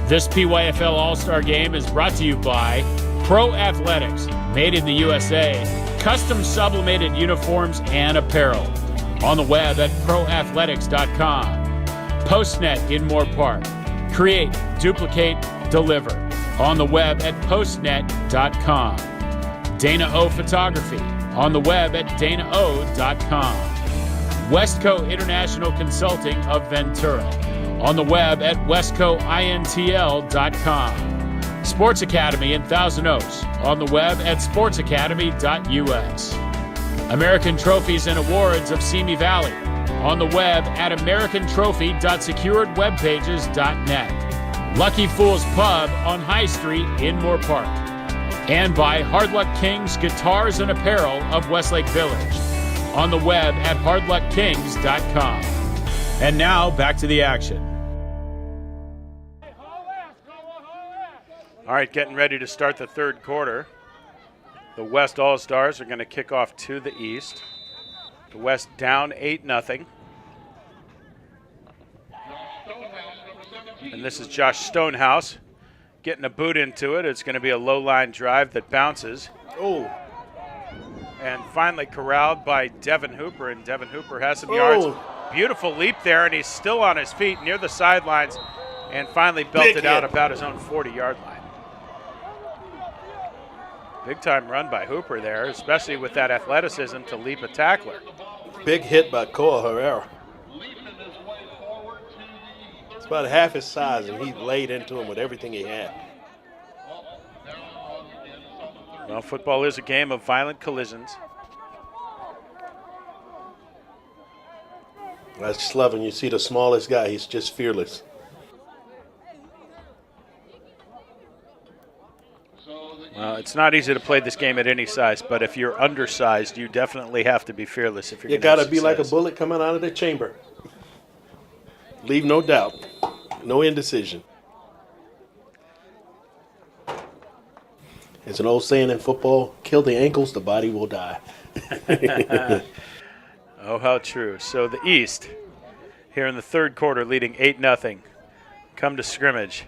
This PYFL All-Star Game is brought to you by Pro Athletics, made in the USA, custom sublimated uniforms and apparel. On the web at proathletics.com. Postnet in Moorpark. Create, duplicate, deliver. On the web at postnet.com. Dana O Photography. On the web at danao.com. Westco International Consulting of Ventura. On the web at westcointl.com. Sports Academy in Thousand Oaks. On the web at sportsacademy.us. American Trophies and Awards of Simi Valley. On the web at americanTrophy.securedwebpages.net. Lucky Fool's Pub on High Street in Moorpark. And by Hard Luck Kings Guitars and Apparel of Westlake Village. On the web at hardluckkings.com. And now, back to the action. All right, getting ready to start the third quarter. The West All-Stars are going to kick off to the East. The West down 8-0. And this is Josh Stonehouse getting a boot into it. It's going to be a low-line drive that bounces. Oh. And finally corralled by Devin Hooper, and Devin Hooper has some yards. Beautiful leap there, and he's still on his feet near the sidelines and finally belted out about his own 40-yard line. Big-time run by Hooper there, especially with that athleticism to leap a tackler. Big hit by Cole Herrera. It's about half his size, and he laid into him with everything he had. Well, football is a game of violent collisions. I just love when you see the smallest guy, he's just fearless. Well, it's not easy to play this game at any size, but if you're undersized, you definitely have to be fearless if you're going to have success. You got to be like a bullet coming out of the chamber. Leave no doubt, no indecision. It's an old saying in football, kill the ankles, the body will die. Oh, how true. So the East, here in the third quarter, leading 8-0, come to scrimmage.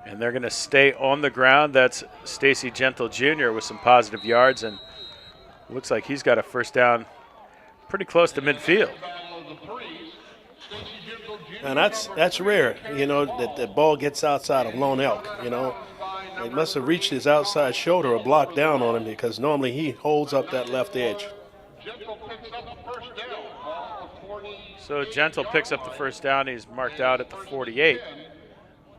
And they're going to stay on the ground. That's Stacy Gentle Jr. with some positive yards, and looks like he's got a first down pretty close to midfield. And that's rare, you know, that the ball gets outside of Lone Elk, you know. It must have reached his outside shoulder or blocked down on him, because normally he holds up that left edge. So Gentle picks up the first down. He's marked out at the 48.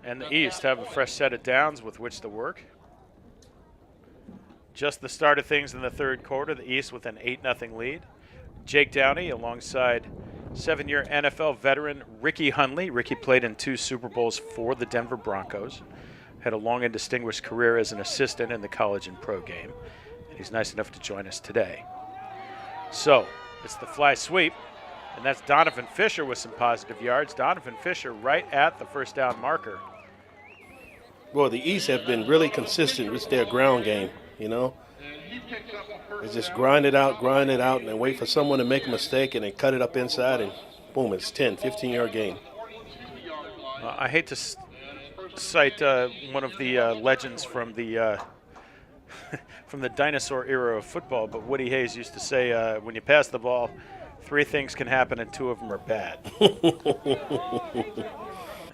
And the East have a fresh set of downs with which to work. Just the start of things in the third quarter, the East with an 8-0 lead. Jake Downey alongside 7-year NFL veteran Ricky Hundley. Ricky played in 2 Super Bowls for the Denver Broncos. Had a long and distinguished career as an assistant in the college and pro game. And he's nice enough to join us today. So it's the fly sweep. And that's Donovan Fisher with some positive yards. Donovan Fisher right at the first down marker. Well, the East have been really consistent with their ground game, you know. They just grind it out, and then wait for someone to make a mistake and then cut it up inside, and boom, it's 10, 15-yard gain. I hate to cite one of the legends from the from the dinosaur era of football, but Woody Hayes used to say, when you pass the ball, 3 things can happen and 2 of them are bad.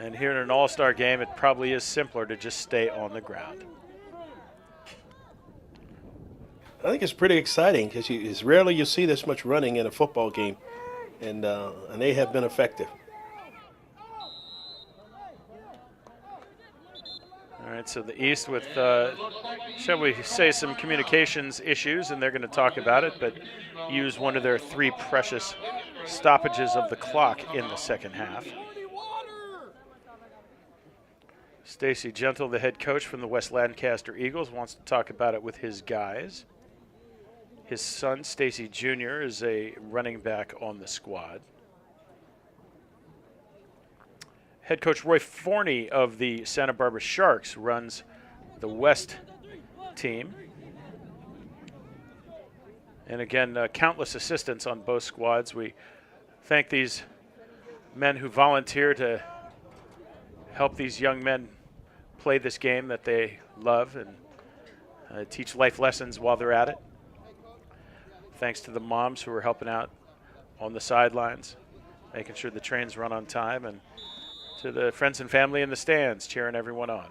And here in an all-star game, it probably is simpler to just stay on the ground. I think it's pretty exciting because it's rarely you see this much running in a football game, and they have been effective. All right, so the East with, shall we say, some communications issues, and they're going to talk about it, but use one of their 3 precious stoppages of the clock in the second half. Stacy Gentle, the head coach from the West Lancaster Eagles, wants to talk about it with his guys. His son, Stacy Jr., is a running back on the squad. Head coach Roy Forney of the Santa Barbara Sharks runs the West team. And again, countless assistants on both squads. We thank these men who volunteer to help these young men play this game that they love and teach life lessons while they're at it. Thanks to the moms who are helping out on the sidelines, making sure the trains run on time, and to the friends and family in the stands cheering everyone on.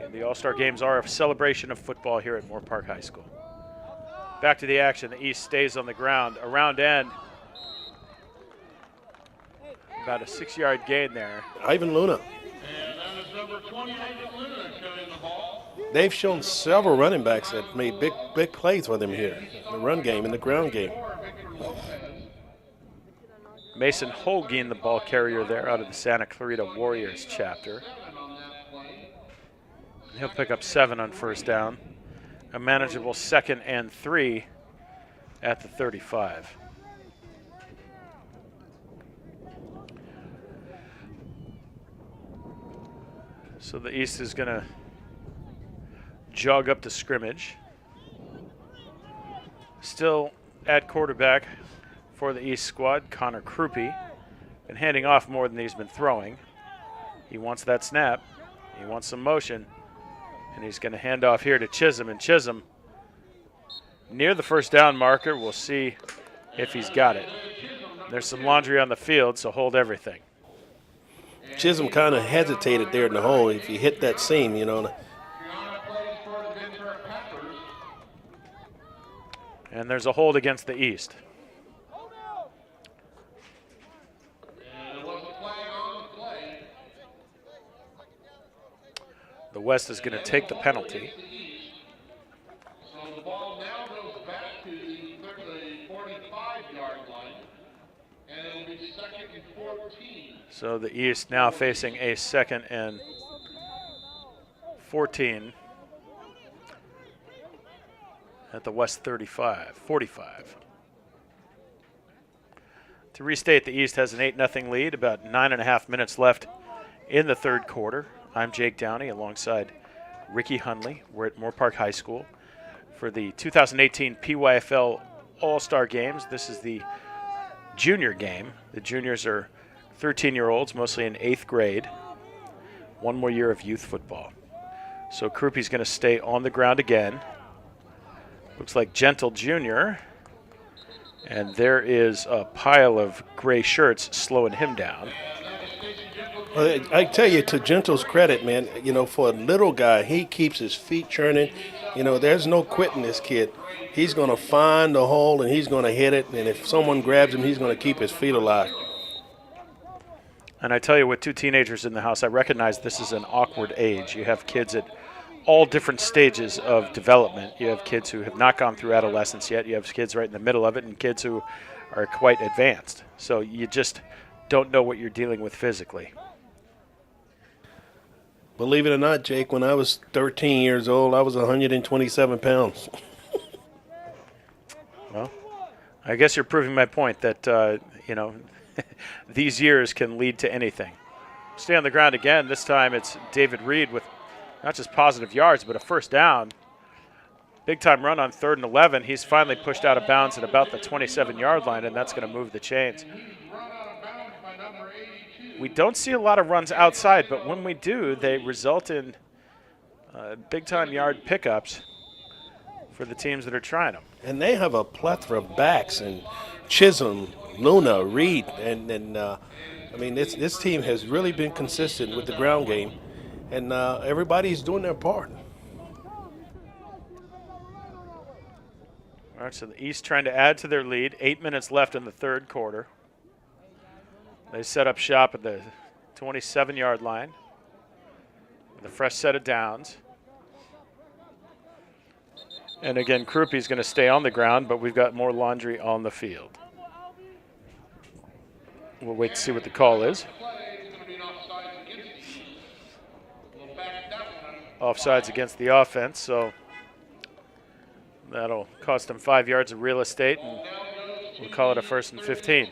And the All-Star Games are a celebration of football here at Moorpark High School. Back to the action. The East stays on the ground. Around end. About a 6-yard gain there. Ivan Luna. And that is number 28, Luna, carrying the ball. They've shown several running backs that made big plays for them here. The run game and the ground game. Mason Holguin, the ball carrier there out of the Santa Clarita Warriors chapter. He'll pick up 7 on first down. A manageable 2nd and 3 at the 35. So the East is going to jog up the scrimmage. Still at quarterback for the East squad, Connor Krupe. Been handing off more than he's been throwing. He wants that snap. He wants some motion. And he's going to hand off here to Chisholm. And Chisholm, near the first down marker, we'll see if he's got it. There's some laundry on the field, so hold everything. Chisholm kind of hesitated there in the hole. If he hit that seam, you know. And there's a hold against the East. The West is going to take the penalty. So the ball now goes back to the 45-yard line, and it'll be 2nd and 14. So the East now facing a 2nd and 14 at the West 45. To restate, the East has an 8-0 lead, about 9.5 minutes left in the third quarter. I'm Jake Downey alongside Ricky Hunley. We're at Moorpark High School for the 2018 PYFL All-Star Games. This is the junior game. The juniors are 13-year-olds, mostly in 8th grade. One more year of youth football. So Krupe's going to stay on the ground again. Looks like Gentle Jr. And there is a pile of gray shirts slowing him down. Well, I tell you, to Gentle's credit, man, you know, for a little guy, he keeps his feet churning. You know, there's no quitting this kid. He's going to find the hole, and he's going to hit it. And if someone grabs him, he's going to keep his feet alive. And I tell you, with 2 teenagers in the house, I recognize this is an awkward age. You have kids at all different stages of development. You have kids who have not gone through adolescence yet. You have kids right in the middle of it, and kids who are quite advanced. So you just don't know what you're dealing with physically. Believe it or not, Jake, when I was 13 years old, I was 127 pounds. Well, I guess you're proving my point that, you know, these years can lead to anything. Stay on the ground again. This time it's David Reed with not just positive yards, but a first down. Big-time run on 3rd and 11. He's finally pushed out of bounds at about the 27-yard line, and that's going to move the chains. We don't see a lot of runs outside, but when we do, they result in big-time yard pickups for the teams that are trying them. And they have a plethora of backs, and Chisholm, Luna, Reed, and I mean, this team has really been consistent with the ground game, and everybody's doing their part. All right, so the East trying to add to their lead. 8 minutes left in the third quarter. They set up shop at the 27-yard line with a fresh set of downs. And again, Krupe's going to stay on the ground, but we've got more laundry on the field. We'll wait to see what the call is. Offsides against the offense, so that'll cost them 5 yards of real estate, and we'll call it a 1st and 15.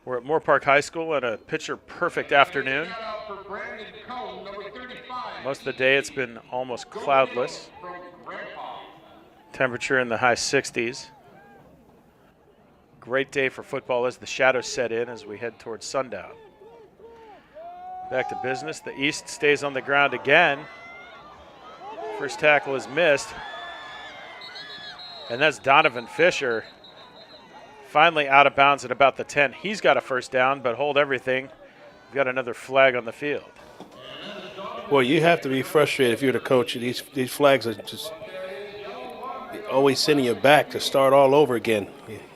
We're at Moorpark High School on a picture-perfect afternoon. Most of the day it's been almost cloudless. Temperature in the high 60s. Great day for football as the shadows set in as we head towards sundown. Back to business. The East stays on the ground again. First tackle is missed. And that's Donovan Fisher. Finally out of bounds at about the 10. He's got a first down, but hold everything. We've got another flag on the field. Well, you have to be frustrated if you're the coach. These flags are just always sending you back to start all over again.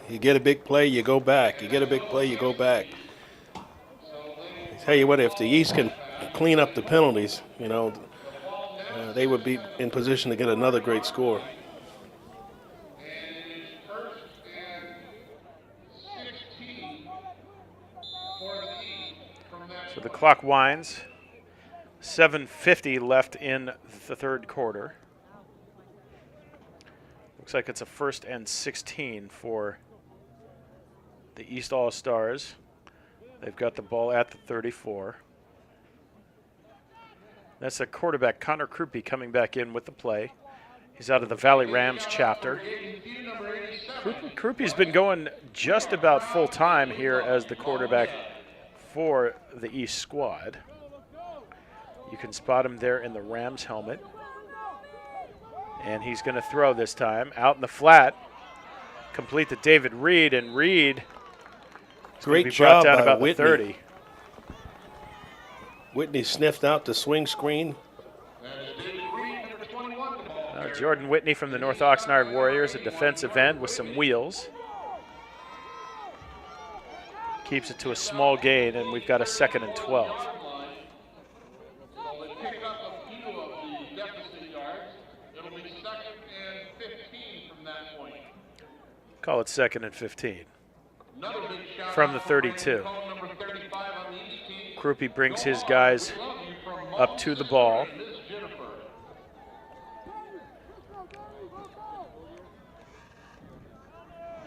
You get a big play, you go back. You get a big play, you go back. I tell you what, if the East can clean up the penalties, you know, they would be in position to get another great score. So the clock winds. 7:50 left in the third quarter. Looks like it's a 1st and 16 for the East All-Stars. They've got the ball at the 34. That's the quarterback, Connor Krupe, coming back in with the play. He's out of the Valley Rams chapter. Krupe's been going just about full time here as the quarterback for the East squad. You can spot him there in the Rams helmet. And he's going to throw this time out in the flat. Complete to David Reed, and Reed is going to be brought down about the 30. Whitney sniffed out the swing screen. Jordan Whitney from the North Oxnard Warriors, a defensive end with some wheels. Keeps it to a small gain, and we've got a 2nd and 12. Call it 2nd and 15. From the 32. Krupe brings his guys up to the ball.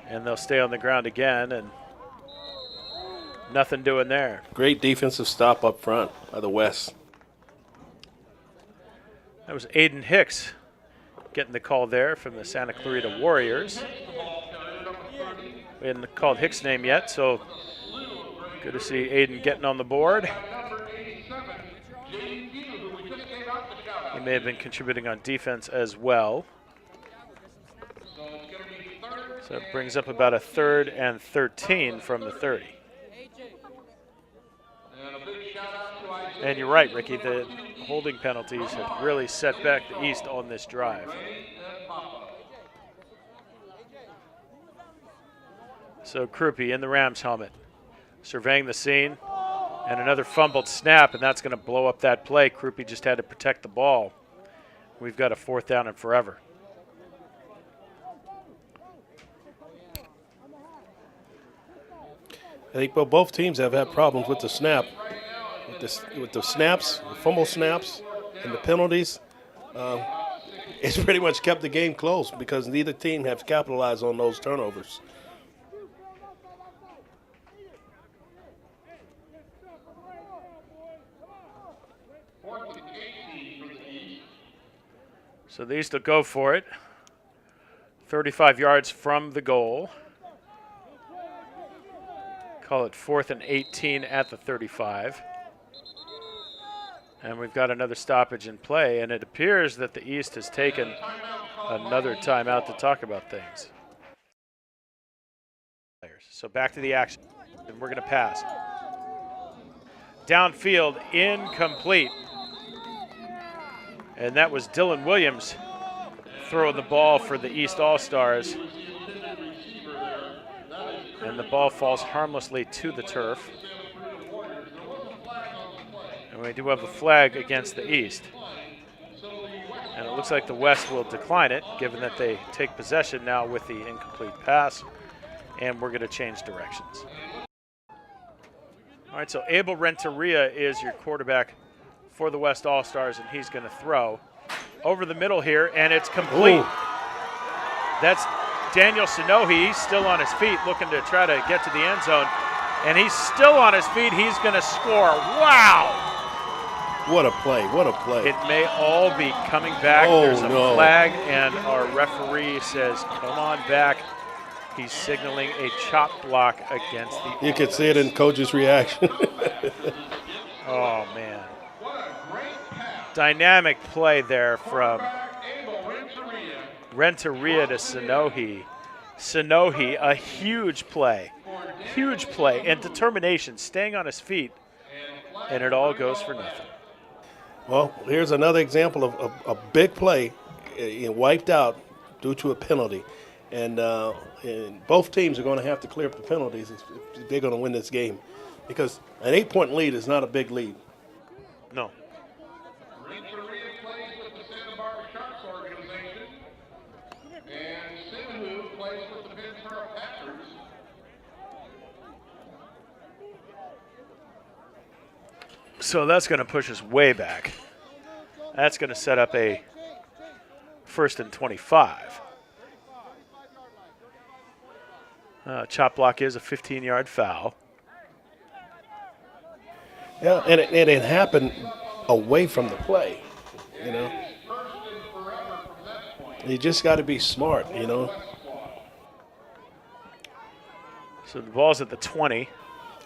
And they'll stay on the ground again, and nothing doing there. Great defensive stop up front by the West. That was Aiden Hicks getting the call there from the Santa Clarita Warriors. We hadn't called Hicks' name yet, so good to see Aiden getting on the board. He may have been contributing on defense as well. So it brings up about a 3rd and 13 from the 30. And you're right, Ricky, the holding penalties have really set back the East on this drive. So Krupe in the Rams helmet, surveying the scene, and another fumbled snap, and that's going to blow up that play. Krupe just had to protect the ball. We've got a 4th down and forever. I think both teams have had problems with the snap. With the snaps, the fumble snaps, and the penalties. It's pretty much kept the game close because neither team have capitalized on those turnovers. So the East will go for it. 35 yards from the goal. Call it 4th and 18 at the 35. And we've got another stoppage in play, and it appears that the East has taken another timeout to talk about things. So back to the action, and we're going to pass. Downfield, incomplete. And that was Dylan Williams throwing the ball for the East All-Stars. And the ball falls harmlessly to the turf. And we do have a flag against the East. And it looks like the West will decline it, given that they take possession now with the incomplete pass. And we're going to change directions. All right, so Abel Renteria is your quarterback for the West All-Stars, and he's going to throw over the middle here, and it's complete. Ooh. That's Daniel Sonohi. He's still on his feet looking to try to get to the end zone, And he's still on his feet. He's going to score. Wow. What a play. What a play. It may all be coming back. Oh, There's a no. flag, and our referee says, come on back. He's signaling a chop block against the You could see it in coach's reaction. Oh, man. Dynamic play there from Renteria to Sonohi. Sonohi, a huge play, and determination, staying on his feet, and it all goes for nothing. Well, here's another example of a big play wiped out due to a penalty. And both teams are going to have to clear up the penalties if they're going to win this game. Because an 8-point lead is not a big lead. No. Renteria plays with the Santa Barbara Sharks organization. And Simahu plays with the Pittsburgh Panthers. So that's going to push us way back. That's going to set up a 1st and 25. Chop block is a 15-yard foul. Yeah, and it happened away from the play, you know. You just got to be smart, you know. So the ball's at the 20.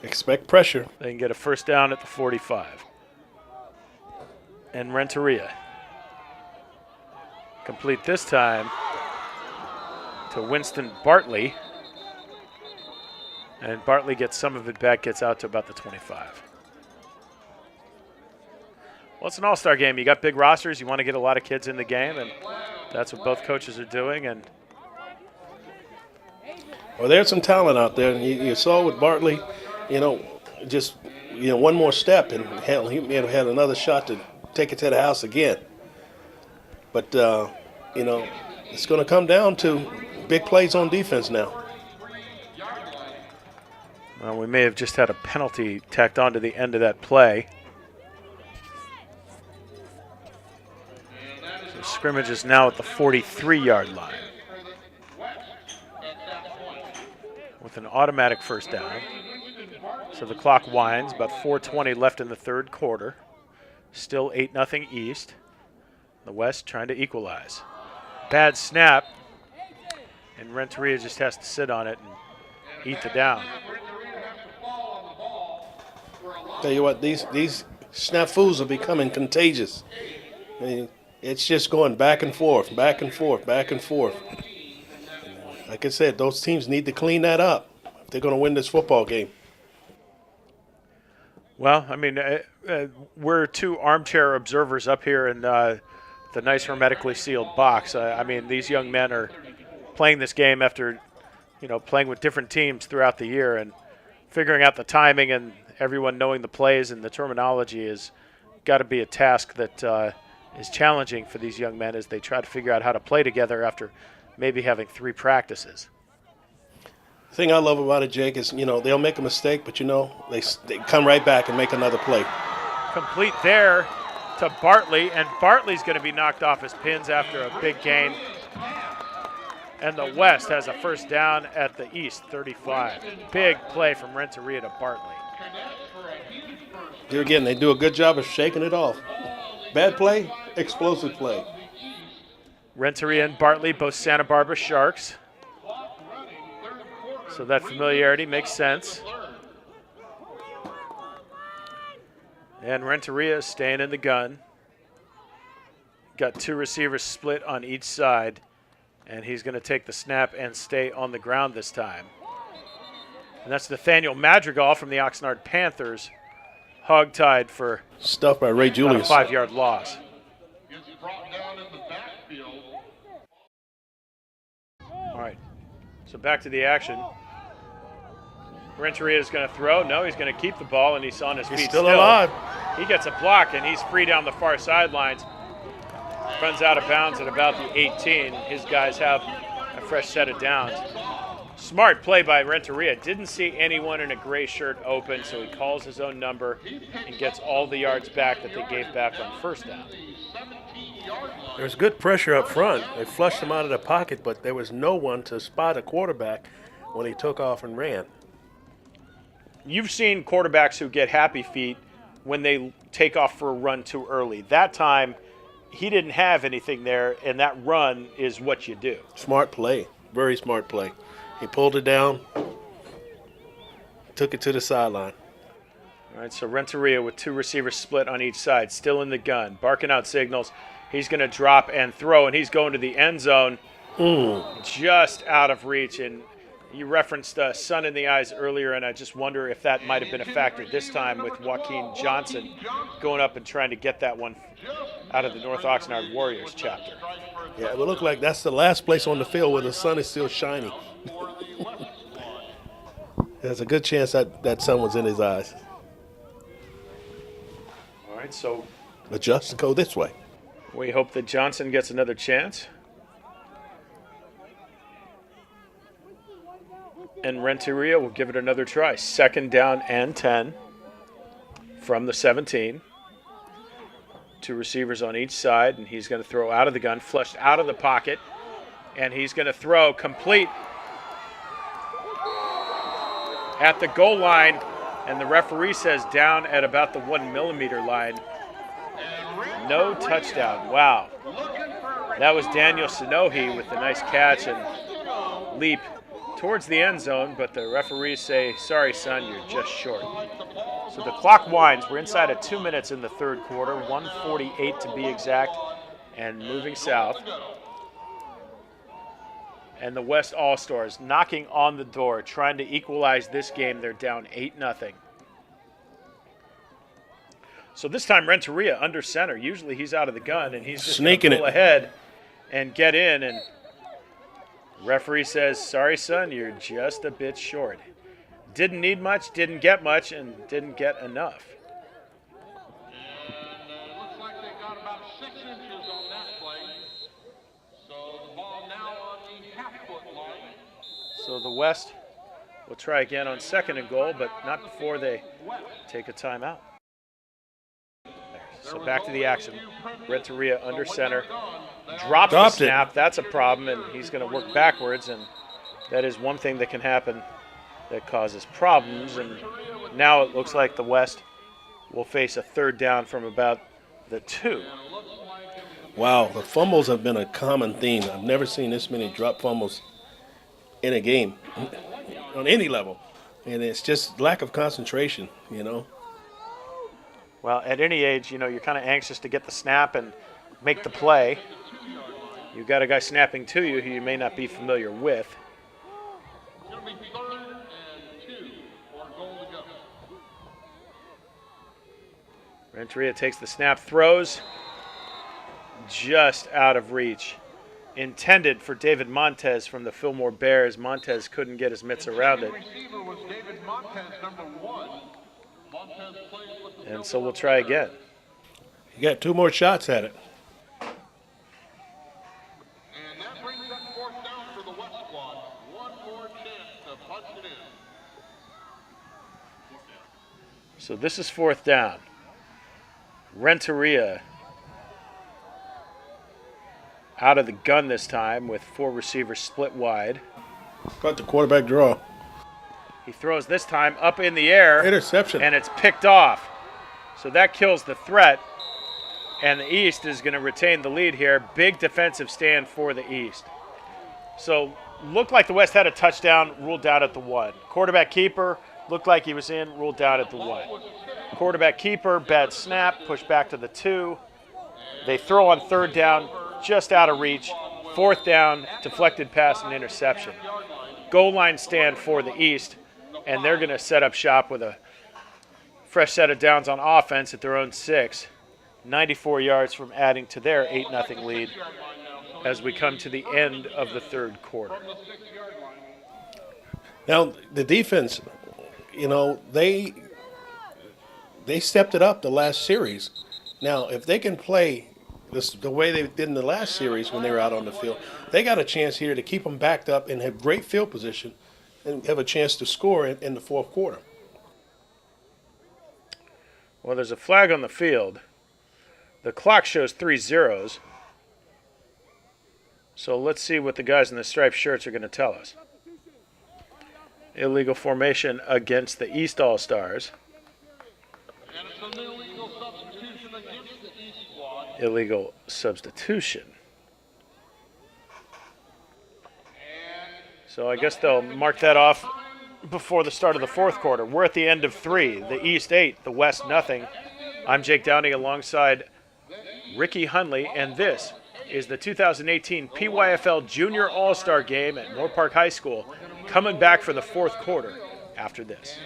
Expect pressure. They can get a first down at the 45. And Renteria. Complete this time to Winston Bartley. And Bartley gets some of it back, gets out to about the 25. Well, it's an all-star game. You got big rosters. You want to get a lot of kids in the game, and that's what both coaches are doing. And well, there's some talent out there. And you saw with Bartley, you know, just one more step, and hell, he may have had another shot to take it to the house again. But it's going to come down to big plays on defense now. Well, we may have just had a penalty tacked on to the end of that play. So scrimmage is now at the 43-yard line with an automatic first down. So the clock winds, about 4:20 left in the third quarter. Still 8-0 East. The West trying to equalize. Bad snap, and Renteria just has to sit on it and eat the down. Tell you what, these snafus are becoming contagious. I mean, it's just going back and forth, back and forth, back and forth. Like I said, those teams need to clean that up if they're going to win this football game. Well, I mean, we're two armchair observers up here in the nice hermetically sealed box. I mean, these young men are playing this game after, playing with different teams throughout the year, and figuring out the timing and everyone knowing the plays and the terminology has got to be a task that is challenging for these young men as they try to figure out how to play together after maybe having 3 practices. The thing I love about it, Jake, is, they'll make a mistake, but, they come right back and make another play. Complete there to Bartley, and Bartley's going to be knocked off his pins after a big gain. And the West has a first down at the East, 35. Big play from Renteria to Bartley. Here again, they do a good job of shaking it off. Bad play, explosive play. Renteria and Bartley, both Santa Barbara Sharks. So that familiarity makes sense. And Renteria is staying in the gun. Got 2 receivers split on each side, and he's going to take the snap and stay on the ground this time. And that's Nathaniel Madrigal from the Oxnard Panthers, hogtied for stuff by Ray Julius. A 5-yard loss. Gets brought down in the backfield. All right, so back to the action. Renteria is going to throw. No, he's going to keep the ball, and he's on his feet still alive. He gets a block, and he's free down the far sidelines. Runs out of bounds at about the 18. His guys have a fresh set of downs. Smart play by Renteria. Didn't see anyone in a gray shirt open, so he calls his own number and gets all the yards back that they gave back on first down. There's good pressure up front. They flushed him out of the pocket, but there was no one to spot a quarterback when he took off and ran. you've seen quarterbacks who get happy feet when they take off for a run too early. That time, he didn't have anything there, and that run is what you do. Smart play. Very smart play. He pulled it down, took it to the sideline. All right, so Renteria with 2 receivers split on each side, still in the gun, barking out signals. He's going to drop and throw, and he's going to the end zone, just out of reach. And you referenced sun in the eyes earlier, and I just wonder if that might have been a factor this time with Joaquin Johnson going up and trying to get that one out of the North Oxnard Warriors chapter. Yeah, it would look like that's the last place on the field where the sun is still shining. There's a good chance that sun was in his eyes. All right, so Adjust and go this way. we hope that Johnson gets another chance. And Renteria will give it another try. 2nd down and 10 from the 17. 2 receivers on each side, and he's going to throw out of the gun, flushed out of the pocket, and he's going to throw complete at the goal line, and the referee says down at about the 1 millimeter line. No touchdown. Wow. That was Daniel Sonohi with the nice catch and leap towards the end zone, but the referees say, sorry, son, you're just short. So the clock winds. We're inside of 2 minutes in the third quarter, 1:48 to be exact, and moving south. And the West All-Stars knocking on the door, trying to equalize this game. They're down 8-0. So this time Renteria under center. Usually he's out of the gun, and he's just Sneaking pull it ahead and get in. And referee says, sorry, son, you're just a bit short. Didn't need much, didn't get much, and didn't get enough. And looks like they got about 6 inches on that play. So the ball now on the half-foot line. So the West will try again on 2nd and goal, but not before they take a timeout. So back to the action. Renteria under center. Drops the snap. That's a problem, and he's going to work backwards, and that is one thing that can happen that causes problems. And now it looks like the West will face a 3rd down from about the 2. Wow, the fumbles have been a common theme. I've never seen this many drop fumbles in a game on any level. And it's just lack of concentration, you know. Well, at any age, you're kind of anxious to get the snap and make the play. You've got a guy snapping to you who you may not be familiar with. It's going to be 3rd and 2 for a goal to go. Renteria takes the snap, throws just out of reach. Intended for David Montez from the Fillmore Bears. Montez couldn't get his mitts around it. Receiver was David Montez, number 1. Montez plays with the And so we'll try again. You got 2 more shots at it. And that brings up 4th down for the West squad. One more chance to punch it in. So this is 4th down. Renteria out of the gun this time with 4 receivers split wide. Got the quarterback draw. He throws this time up in the air. Interception. And it's picked off. So that kills the threat. And the East is going to retain the lead here. Big defensive stand for the East. So looked like the West had a touchdown, ruled out at the 1. Quarterback keeper, looked like he was in, ruled out at the 1. Quarterback keeper, bad snap, pushed back to the 2. They throw on 3rd down, just out of reach. 4th down, deflected pass and interception. Goal line stand for the East, and they're going to set up shop with a fresh set of downs on offense at their own 6. 94 yards from adding to their 8-0 lead as we come to the end of the 3rd quarter. Now, the defense, they stepped it up the last series. Now, if they can play the way they did in the last series when they were out on the field, they got a chance here to keep them backed up and have great field position and have a chance to score in the 4th quarter. Well, there's a flag on the field. The clock shows 3 zeros. So let's see what the guys in the striped shirts are going to tell us. Illegal formation against the East All-Stars. And it's an illegal substitution against the East squad. Illegal substitution. So I guess they'll mark that off before the start of the fourth quarter. We're at the end of 3. The East 8, the West nothing. I'm Jake Downey alongside Ricky Hunley, and this is the 2018 PYFL Junior All-Star Game at Moorpark High School, coming back for the fourth quarter after this.